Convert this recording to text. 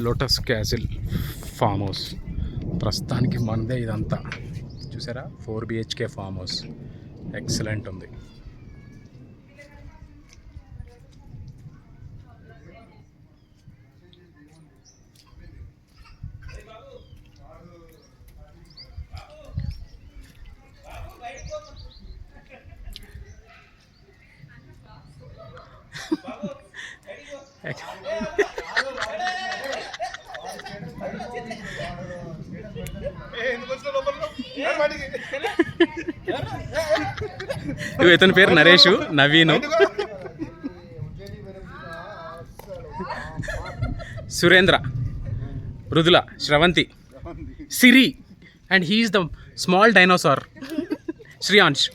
Lotus castle farm house. ప్రస్తుతానికి మనదే ఇదంతా. చూసారా 4 BHK ఫామ్ హౌస్ ఎక్సలెంట్ ఉంది. ఇతని పేరు Naresh, Naveen, Surendra, Mrudula, Sravanthi, Siri, and he is the small dinosaur Shriyansh.